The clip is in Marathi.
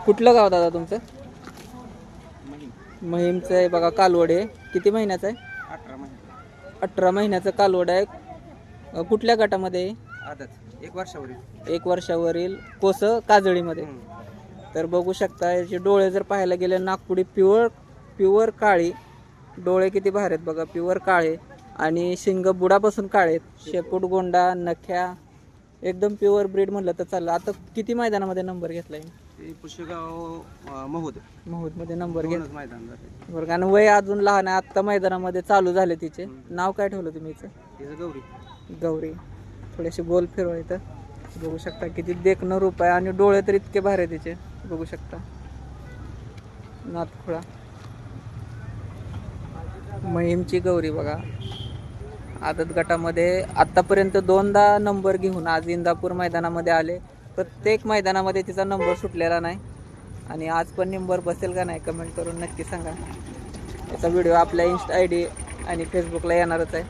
कुठलं गाव दादा तुमचं? महिमचं आहे बघा, कालवड आहे. किती महिन्याचं आहे? 18 महिने 18 महिन्याचं कालवड आहे. कुठल्या गटामध्ये आहे? आदत 1 वर्षावरील. 1 वर्षावरील कोस काजळीमध्ये. तर बघू शकता याचे डोळे जर पाहायला गेले, नागपुडी प्युअर प्युअर काळी डोळे किती भारी आहेत बघा, प्युअर काळे. आणि शिंग बुडापासून काळे आहेत. शेपूट गोंडा नख्या एकदम प्युअर ब्रीड म्हणलं तर चाललं. आता किती मैदानामध्ये नंबर घेतलाय? ते पुष्यगाव महूदमध्ये नंबर घेतला. मैदान झाले. बरं, कारण वय अजून लहान आहे, आत्ता मैदानामध्ये चालू झाले तिचे. नाव काय ठेवलं तुम्ही हिचं? तिचं गौरी. गौरी. थोडेसे गोल फिरवा इथं. बघू शकता किती देखणं रूप आहे आणि डोळे तर इतके भारी आहे तिचे. बघू शकता नाथखुळा महिमची गौरी बघा. आदत गटामध्ये आत्तापर्यंत 2दा नंबर घेऊन आज इंदापूर मैदानामध्ये आले. प्रत्येक मैदानामध्ये तिचा नंबर सुटलेला नाही आणि आज पण नंबर बसेल का नाही कमेंट करून नक्की सांगा. याचा व्हिडिओ आपल्या इंस्टा ID आणि फेसबुकला येणारच आहे.